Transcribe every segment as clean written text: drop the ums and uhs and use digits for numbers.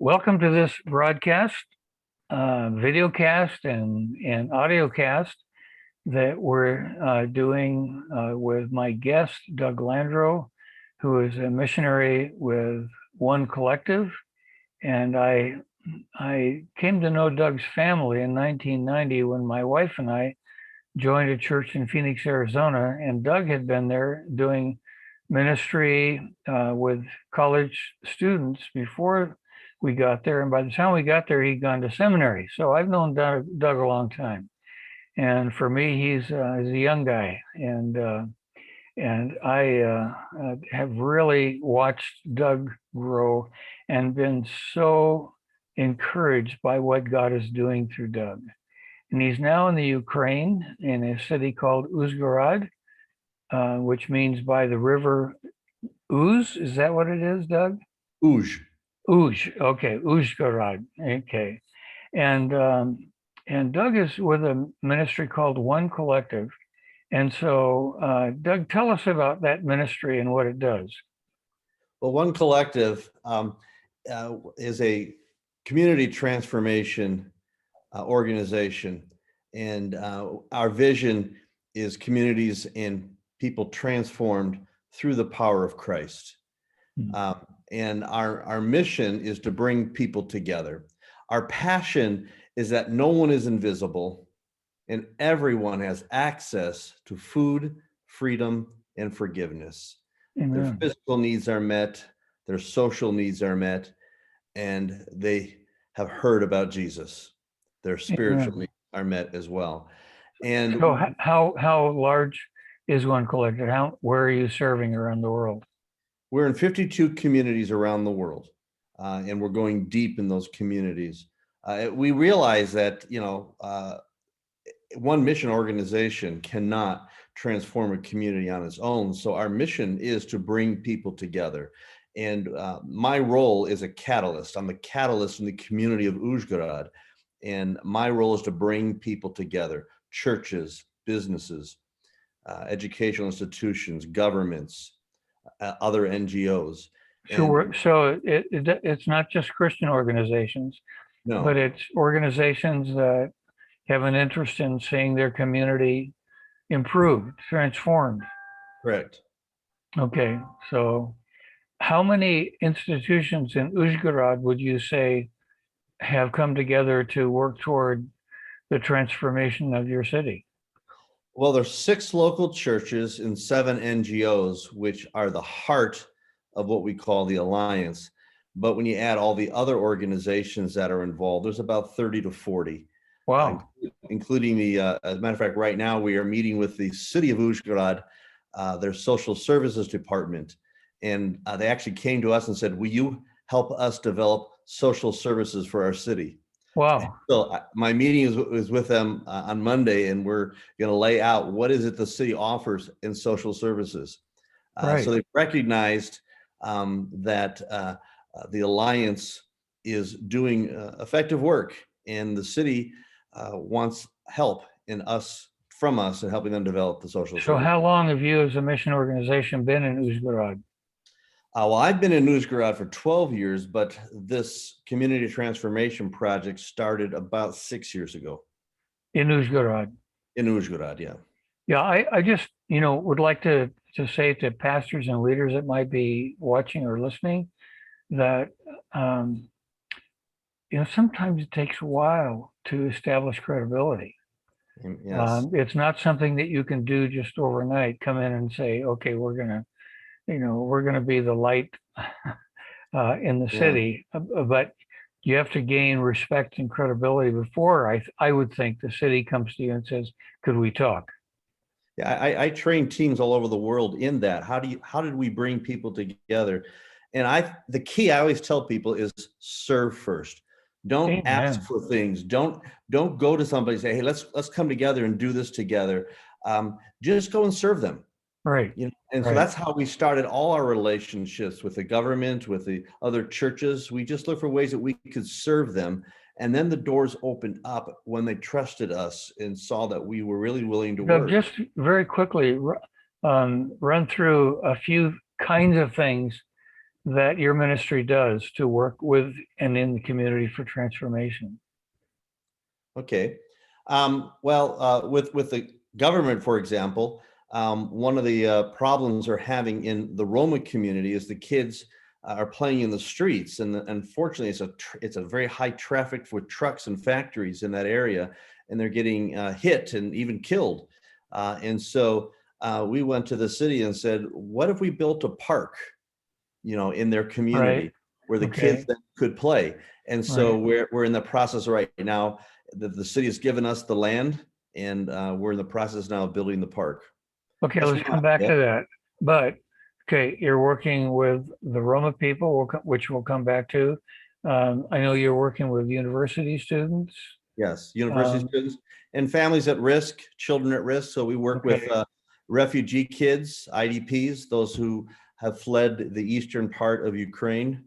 Welcome to this broadcast, video cast and audio cast that we're doing with my guest, Doug Landro, who is a missionary with One Collective. And I came to know Doug's family in 1990 when my wife and I joined a church in Phoenix, Arizona, and Doug had been there doing ministry with college students before we got there. And by the time we got there, he'd gone to seminary. So I've known Doug a long time. And for me, he's a young guy. And I have really watched Doug grow and been so encouraged by what God is doing through Doug. And he's now in the Ukraine in a city called Uzhgorod, which means by the river Uz. Is that what it is, Doug? Uj. Uj. Okay, Uzhgorod. Okay. And Doug is with a ministry called One Collective. And so, Doug, tell us about that ministry and what it does. Well, One Collective is a community transformation organization. And our vision is communities and people transformed through the power of Christ. And our mission is to bring people together. Our passion is that no one is invisible and everyone has access to food, freedom, and forgiveness. Amen. Their physical needs are met, their social needs are met, and they have heard about Jesus. Their spiritual needs are met as well. And so how large is One Collective? Where are you serving around the world? We're in 52 communities around the world, and we're going deep in those communities. We realize that, one mission organization cannot transform a community on its own. So our mission is to bring people together. And my role is a catalyst. I'm the catalyst in the community of Uzhgorod. And my role is to bring people together, churches, businesses, educational institutions, governments, other NGOs. So it's not just Christian organizations, no, but it's organizations that have an interest in seeing their community improved, transformed. Correct. Okay, so how many institutions in Uzhgorod would you say have come together to work toward the transformation of your city? Well, there's 6 local churches and 7 NGOs, which are the heart of what we call the Alliance. But when you add all the other organizations that are involved, there's about 30 to 40. Wow. Including as a matter of fact, right now we are meeting with the city of Uzhgorod, their social services department. And they actually came to us and said, will you help us develop social services for our city? Wow. So my meeting is with them on Monday, and we're going to lay out what is it the city offers in social services. Right. So they've recognized that the Alliance is doing effective work, and the city wants help from us in helping them develop the social services. So how long have you as a mission organization been in Uzhgorod? Well, I've been in Uzhgorod for 12 years, but this community transformation project started about 6 years ago. In Uzhgorod? In Uzhgorod, yeah. Yeah, I just, would like to say to pastors and leaders that might be watching or listening that, sometimes it takes a while to establish credibility. Yes. It's not something that you can do just overnight, come in and say, okay, we're going to be the light in the city, but you have to gain respect and credibility before I would think the city comes to you and says, could we talk? Yeah, I train teams all over the world in that. How did we bring people together? And the key I always tell people is serve first. Don't Amen. Ask for things. Don't go to somebody and say, hey, let's come together and do this together. Just go and serve them. Right. And so that's how we started all our relationships with the government, with the other churches. We just looked for ways that we could serve them. And then the doors opened up when they trusted us and saw that we were really willing to work. Just very quickly, run through a few kinds of things that your ministry does to work with and in the community for transformation? Okay. With the government, for example, one of the problems we're having in the Roma community is the kids are playing in the streets, and unfortunately, it's a very high traffic with trucks and factories in that area, and they're getting hit and even killed. And so we went to the city and said, "What if we built a park, in their Right. community where the kids Okay. then could play?" And so Right. we're in the process right now. The city has given us the land, and we're in the process now of building the park. Okay, That's let's one come back idea. to that. But okay, you're working with the Roma people, which we'll come back to. I know you're working with university students. Yes, university Um, students and families at risk, children at risk. So we work with okay. refugee kids, IDPs, those who have fled the eastern part of Ukraine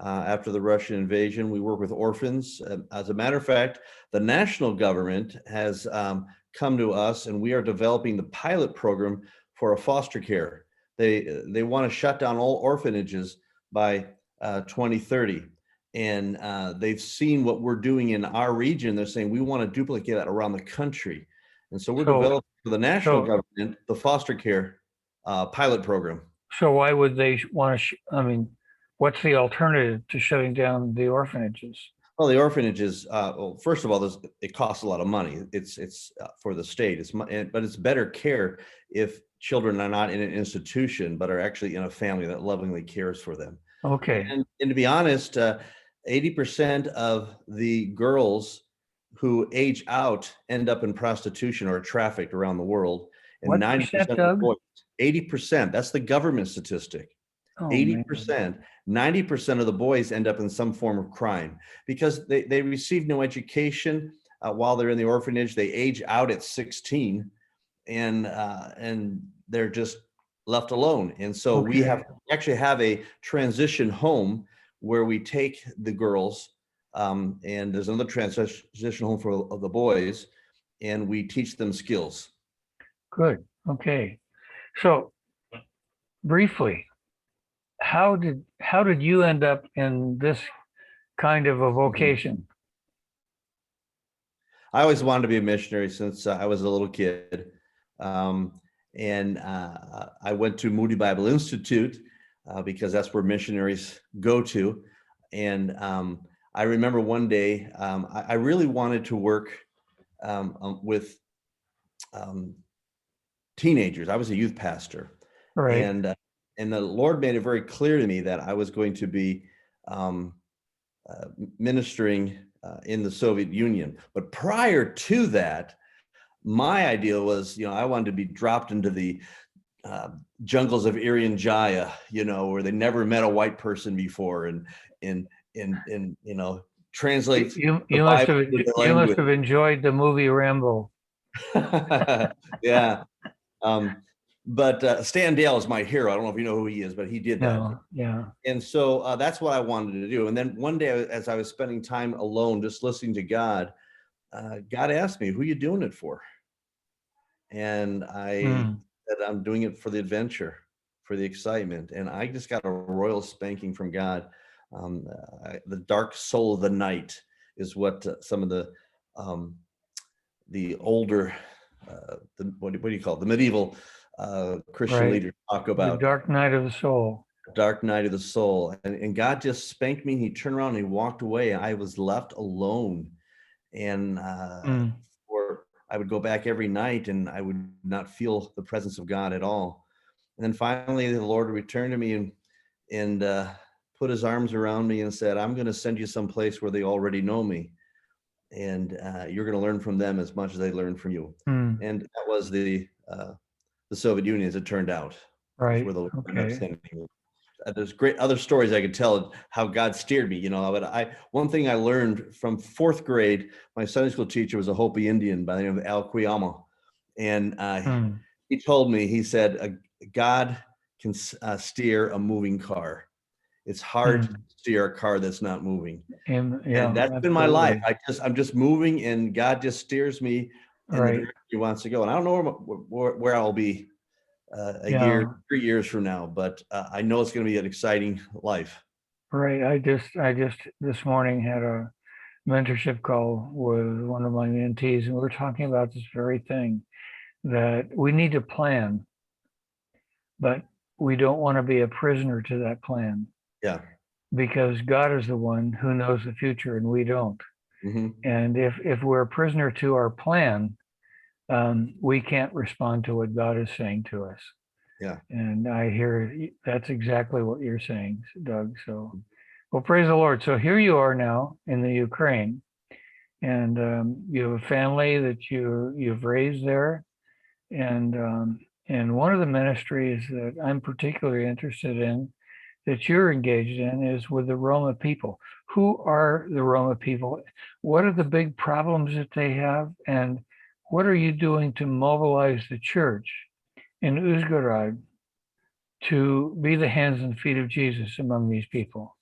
after the Russian invasion. We work with orphans. As a matter of fact, the national government has come to us, and we are developing the pilot program for a foster care. They want to shut down all orphanages by 2030. And they've seen what we're doing in our region. They're saying we want to duplicate that around the country. And so we're So, developing for the national so, government the foster care pilot program. so why would they want to, I mean, what's the alternative to shutting down the orphanages? Well, the orphanages, well, first of all, it costs a lot of money. It's for the state. But it's better care if children are not in an institution, but are actually in a family that lovingly cares for them. Okay. And to be honest, 80% of the girls who age out end up in prostitution or trafficked around the world, and What percent, 90% of the Doug? boys, 80%, that's the government statistic. Oh, man. 80%, 90% of the boys end up in some form of crime because they receive no education while they're in the orphanage. They age out at 16, and they're just left alone. And so we Okay. actually have a transition home where we take the girls, and there's another transition home for the boys, and we teach them skills. Good. Okay. So briefly, how did you end up in this kind of a Mhm. vocation? I always wanted to be a missionary since I was a little kid. Um, and I went to Moody Bible Institute because that's where missionaries go to. And I remember one day I really wanted to work with um, teenagers. I was a youth pastor, Right. and uh, and the Lord made it very clear to me that I was going to be um, ministering in the Soviet Union. But prior to that, my idea was, I wanted to be dropped into the uh, jungles of Irian Jaya, where they never met a white person before, and You translate you the you must Bible have into their you must language. have enjoyed the movie Rambo. Yeah. Um, but Stan Dale is my hero. I don't know if you know who he is, but he did that. No, yeah. And so that's what I wanted to do. And then one day, as I was spending time alone, just listening to God, God asked me, "Who are you doing it for?" And I Mm, said, "I'm doing it for the adventure, for the excitement." And I just got a royal spanking from God. The dark soul of the night is what some of um, the older, what do you call it? The medieval Christian right. leaders talk The about. Dark Night of the Soul. Dark night of the soul. And God just spanked me, and he turned around and he walked away. I was left alone. And Mm, or I would go back every night and I would not feel the presence of God at all. And then finally the Lord returned to me and put his arms around me and said, "I'm going to send you someplace where they already know me. And you're going to learn from them as much as they learn from you." mm, And that was the Soviet Union, as it turned out, is right. where the Lord ended up Okay. sending me. There's great other stories I could tell how God steered me, but one thing I learned from fourth grade, my Sunday school teacher was a Hopi Indian by the name of Al Quyama. And Mm, he told me, he said, God can steer a moving car. It's hard to mm. steer a car that's not moving. And Yeah, that's been my life. absolutely. I'm just moving, and God just steers me in the Right. direction he wants to go. And I don't know where I'll be a Yeah. year, 3 years from now, but I know it's going to be an exciting life. Right. I just this morning had a mentorship call with one of my mentees, and we were talking about this very thing, that we need to plan, but we don't want to be a prisoner to that plan, Yeah. because God is the one who knows the future and we don't. Hmm. And if we're a prisoner to our plan, we can't respond to what God is saying to us. Yeah. And I hear that's exactly what you're saying, Doug. So, well, praise the Lord. So here you are now in the Ukraine, and you have a family that you've raised there, and one of the ministries that I'm particularly interested in, that you're engaged in, is with the Roma people. Who are the Roma people? What are the big problems that they have, and what are you doing to mobilize the church in Uzhgorod to be the hands and feet of Jesus among these people?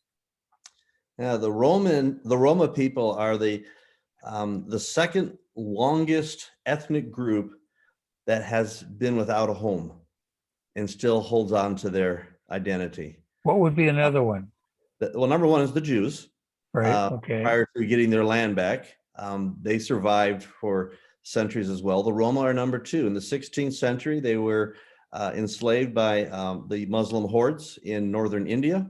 Yeah, the Roma people are the second longest ethnic group that has been without a home and still holds on to their identity. What would be another one? Well, number one is the Jews. Right. Uh, Okay. Prior to getting their land back, they survived for centuries as well. The Roma are number two. In the 16th century, they were enslaved by the Muslim hordes in northern India,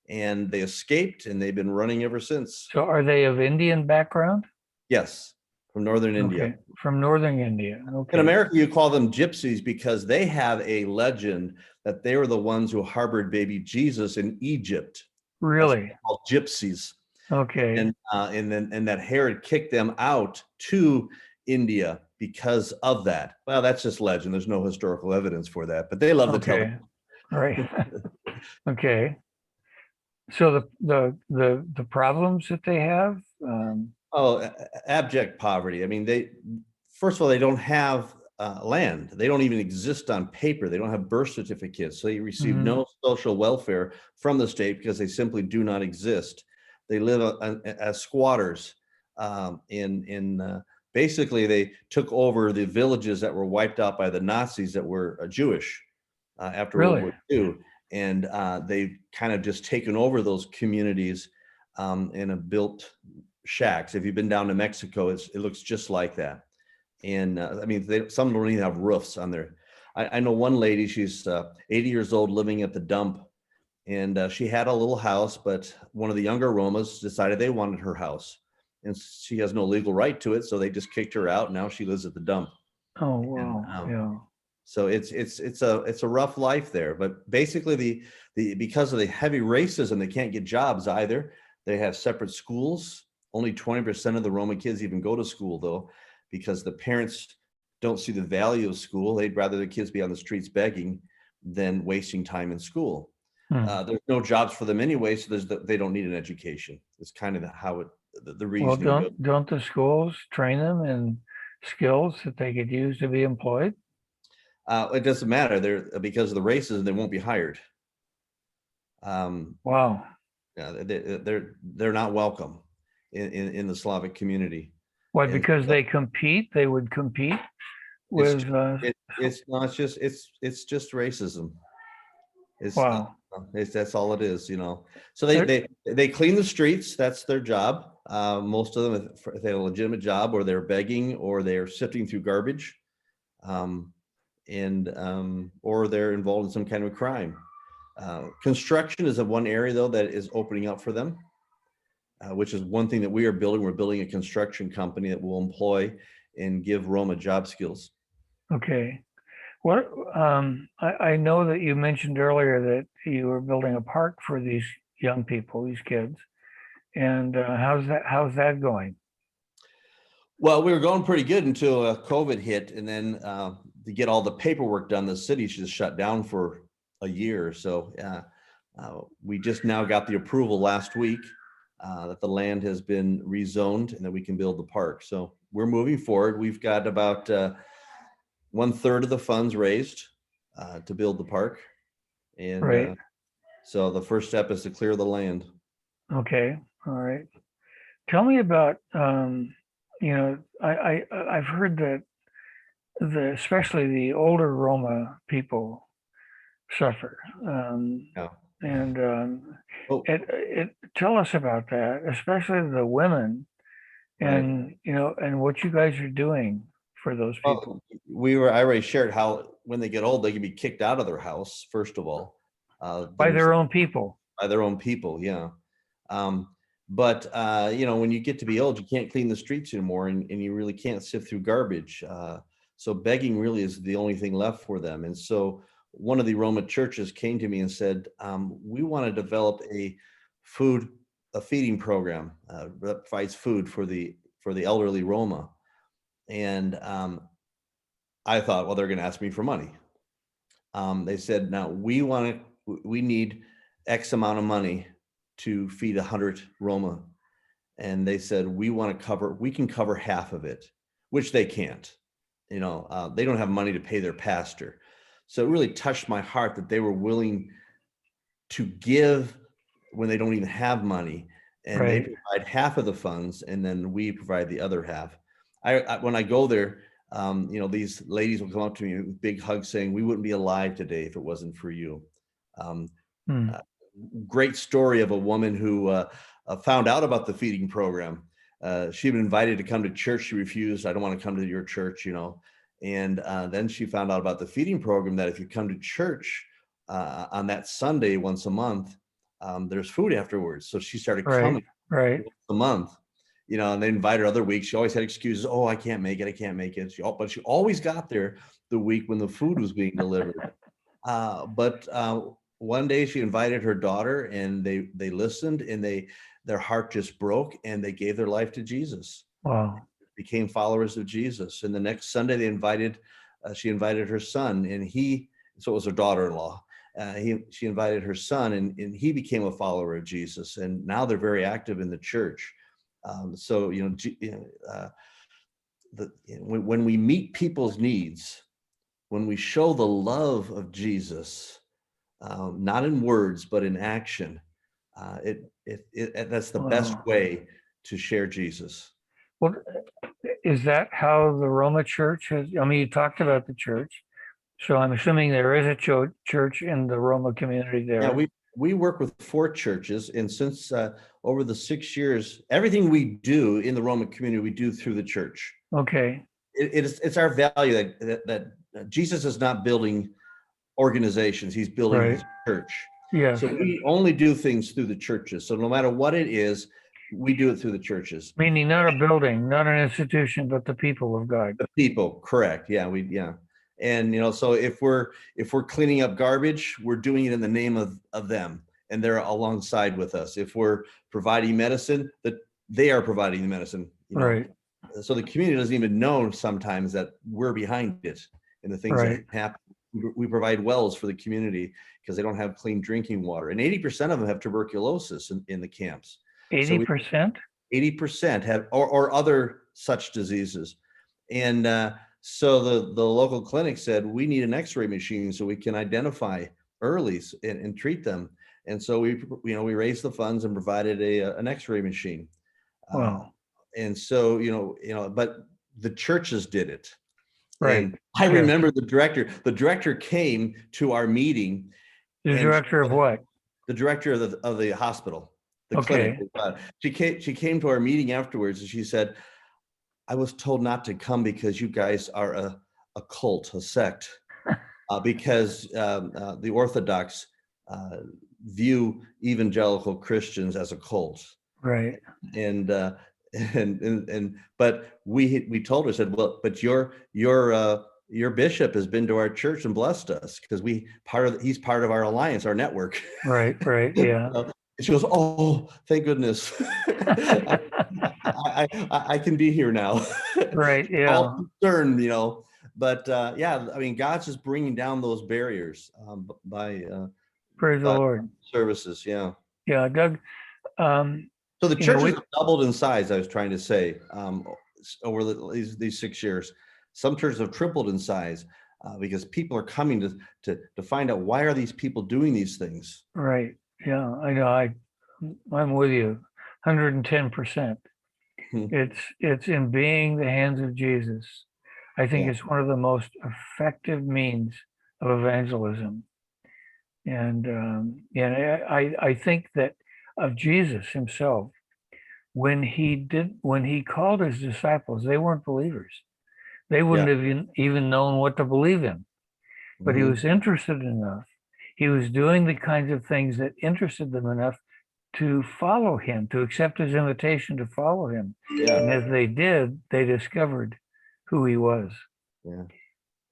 and they escaped, and they've been running ever since. So are they of Indian background? Yes, from northern India. Okay. From northern India. In Okay. America, you call them gypsies because they have a legend that they were the ones who harbored baby Jesus in Egypt. That's Really? called gypsies. Okay. And that Herod kicked them out to India because of that. Well, that's just legend. There's no historical evidence for that, but they love to tell it. Okay. Right. Okay. So the problems that they have, Oh, abject poverty. I mean, first of all, they don't have land. They don't even exist on paper. They don't have birth certificates. So they receive mhm. no social welfare from the state because they simply do not exist. They live as squatters. Basically, they took over the villages that were wiped out by the Nazis that were Jewish after World Really? War II. And they've kind of just taken over those communities and have built shacks. If you've been down to Mexico, it looks just like that. And I mean, some don't even have roofs on there. I know one lady, she's 80 years old, living at the dump, and she had a little house, but one of the younger Romas decided they wanted her house, and she has no legal right to it, so they just kicked her out. Now she lives at the dump. Oh, And wow. Yeah. so it's a rough life there. But basically, the because of the heavy racism, they can't get jobs either. They have separate schools. Only 20% of the Roma kids even go to school, though, because the parents don't see the value of school. They'd rather the kids be on the streets begging than wasting time in school. Hmm. There's no jobs for them anyway, so they don't need an education. It's kind of how the Well, reasoning goes. don't the schools train them in skills that they could use to be employed? It doesn't matter. They're because of the racism, they won't be hired. Wow. Yeah, they're not welcome in the Slavic community. Why? And Because so they compete? They would compete it's with, it's not just it's just racism. It's, wow. that's all it is, you know. So There- they clean the streets. That's their job. Most of them, if they have a legitimate job, or they're begging, or they're sifting through garbage, um, or they're involved in some kind of crime. Construction is the one area though that is opening up for them, which is one thing that we are building. We're building a construction company that will employ and give Roma job skills. Okay. What, I know that you mentioned earlier that you were building a park for these young people, these kids. And how's that going? Well, we were going pretty good until COVID hit, and then to get all the paperwork done, the city just shut down for a year. So we just now got the approval last week that the land has been rezoned and that we can build the park. So we're moving forward. We've got about 1/3 of the funds raised to build the park, and Right. so the first step is to clear the land. Okay. All right. Tell me about, I've heard that especially the older Roma people suffer. Yeah. And Oh, tell us about that, especially the women, right. and and what you guys are doing for those people. Well, I already shared how when they get old, they can be kicked out of their house, first of all. By There's their own people. by their own people, yeah. Um, but when you get to be old, you can't clean the streets anymore, and you really can't sift through garbage. So begging really is the only thing left for them. And so one of the Roma churches came to me and said, "We want to develop food, a feeding program that provides food for the elderly Roma." And I thought, well, they're going to ask me for money. They said, "Now we need X amount of money to feed 100 Roma." And they said, we can cover half of it, which they can't. They don't have money to pay their pastor. So it really touched my heart that they were willing to give when they don't even have money, and they Right. provide half of the funds, and then we provide the other half. When I go there, these ladies will come up to me with big hugs saying, "We wouldn't be alive today if it wasn't for you." Um, Hmm. uh, Great story of a woman who found out about the feeding program. She'd been invited to come to church. She refused. "I don't want to come to your church," And then she found out about the feeding program, that if you come to church on that Sunday once a month, there's food afterwards. So she started Right. coming Right. once a month, and they invited her other weeks. She always had excuses. "Oh, I can't make it. I can't make it." But she always got there the week when the food was being delivered. But one day she invited her daughter, and they listened, and their heart just broke, and they gave their life to Jesus, Wow. became followers of Jesus. And the next Sunday she invited her son, and so it was her daughter-in-law. She invited her son, and he became a follower of Jesus. And now they're very active in the church. So when we meet people's needs, when we show the love of Jesus, not in words but in action, that's the best Wow. way to share Jesus. Well, is that how the Roma church has? I mean, you talked about the church, so I'm assuming there is a church in the Roma community Yeah, there. we work with 4 churches, and since over the 6 years, everything we do in the Roman community, we do through the church. Okay. It's our value that Jesus is not building organizations; He's building Right. His church. Yes. So we only do things through the churches. So no matter what it is, we do it through the churches. Meaning not a building, not an institution, but the people of God. The people, correct? Yeah. And so if we're cleaning up garbage, we're doing it in the name of them, and they're alongside with us. If we're providing medicine, that they are providing the medicine. Right. So the community doesn't even know sometimes that we're behind it and the things Right. that happen. We provide wells for the community because they don't have clean drinking water, and 80% of them have tuberculosis in the camps. So 80%? 80% have or other such diseases. And so the local clinic said, we need an x-ray machine so we can identify early and treat them. And so we raised the funds and provided an x-ray machine. Uh, Wow. and so but the churches did it. Right. And I Yes. remember the director came to our meeting, The and director of what? the director of the hospital, the clinic. Okay. She came to our meeting afterwards, and she said, "I was told not to come because you guys are a cult, a sect, because the Orthodox view evangelical Christians as a cult." Right. And but we told her, said, "Well, but your bishop has been to our church and blessed us because he's part of our alliance, our network." Right. Right. Yeah. And she goes, "Oh, thank goodness. I can be here now." Right. All Yeah. concerned, but yeah, I mean, God's just bringing down those barriers Praise the by Lord. services. Yeah. Yeah. Doug, um, So the churches we, have doubled in size. I was trying to say over these 6 years, some churches have tripled in size because people are coming to find out, why are these people doing these things? right. Yeah. I know. I'm with you 110%. Hmm. It's in being the hands of Jesus. I think Yeah. it's one of the most effective means of evangelism. And I think that of Jesus himself, when he called his disciples, they weren't believers. They Yeah. wouldn't have even known what to believe in, but he Hmm. was interested enough. He was doing the kinds of things that interested them enough to follow him, to accept his invitation to follow him. Yeah. And as they did, they discovered who he was. Yeah.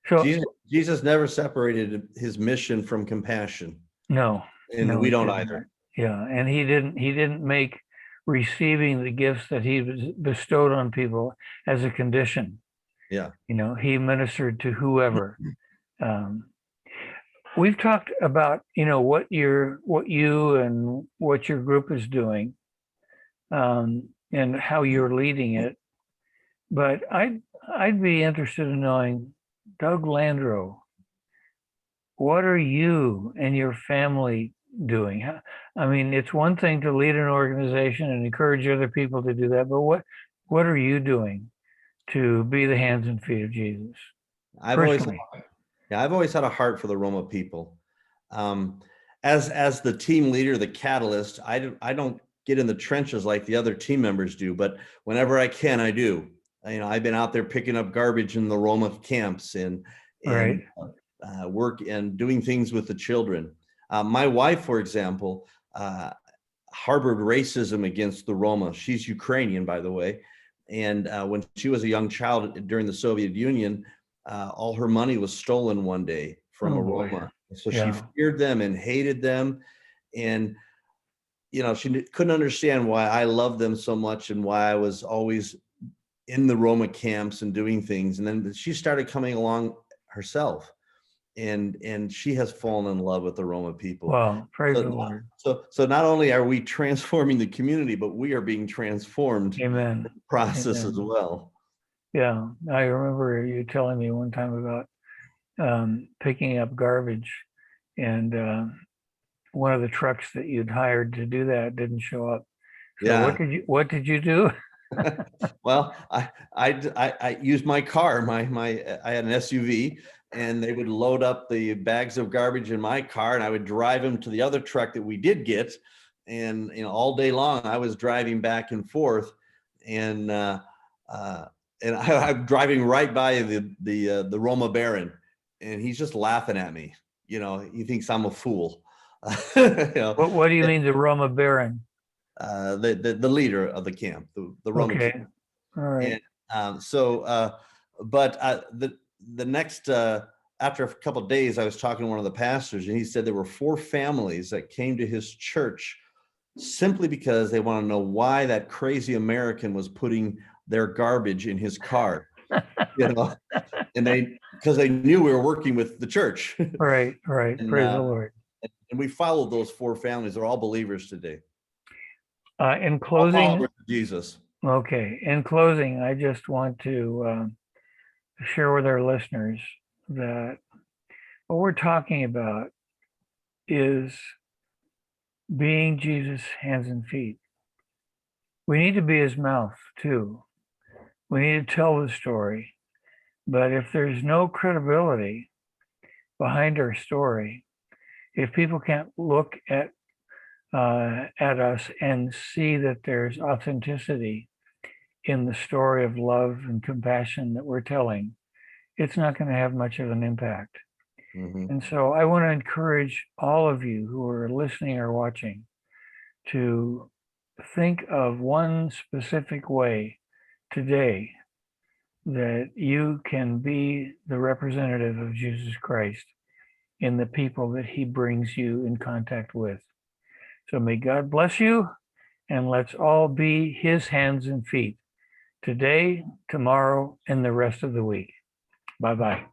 So Jesus never separated his mission from compassion, no, and no, we he don't did not. either. Yeah, and he didn't make receiving the gifts that he bestowed on people as a condition. Yeah. He ministered to whoever. Um, we've talked about what you and what your group is doing, and how you're leading it. But I'd be interested in knowing, Doug Landro, what are you and your family doing? I mean, it's one thing to lead an organization and encourage other people to do that, but what are you doing to be the hands and feet of Jesus I've always, personally? yeah, I've always had a heart for the Roma people. Um, as the team leader, the catalyst, I don't get in the trenches like the other team members do, but whenever I can, I do. I've been out there picking up garbage in the Roma camps and Right. and work and doing things with the children. My wife, for example, harbored racism against the Roma. She's Ukrainian, by the way. And when she was a young child during the Soviet Union, all her money was stolen one day from Oh a boy. Roma. So she Yeah. feared them and hated them. And, she couldn't understand why I loved them so much and why I was always in the Roma camps and doing things. And then she started coming along herself. And she has fallen in love with the Roma people. Well, praise So, the Lord. so not only are we transforming the community, but we are being transformed in Amen. the process as Amen. well. Yeah. I remember you telling me one time about picking up garbage, and one of the trucks that you'd hired to do that didn't show up. So Yeah. what did you do? Well, I used my car, I had an SUV, and they would load up the bags of garbage in my car, and I would drive them to the other truck that we did get. And all day long I was driving back and forth, and I'm driving right by the Roma Baron, and he's just laughing at me. He thinks I'm a fool. you know, What do you mean, the Roma Baron? the leader of the camp, the Roma Okay. camp. All right. And but the next after a couple of days, I was talking to one of the pastors, and he said there were 4 families that came to his church simply because they want to know why that crazy American was putting their garbage in his car, and because they knew we were working with the church. Right. Praise the Lord. And we followed those 4 families. They're all believers today. In All closing, followers of Jesus. okay. In closing, I just want to share with our listeners that what we're talking about is being Jesus' hands and feet. We need to be his mouth too. We need to tell the story. But if there's no credibility behind our story, if people can't look at us and see that there's authenticity in the story of love and compassion that we're telling, it's not going to have much of an impact. Mm-hmm. And so I want to encourage all of you who are listening or watching to think of one specific way today that you can be the representative of Jesus Christ in the people that he brings you in contact with. So may God bless you, and let's all be his hands and feet today, tomorrow, and the rest of the week. Bye-bye.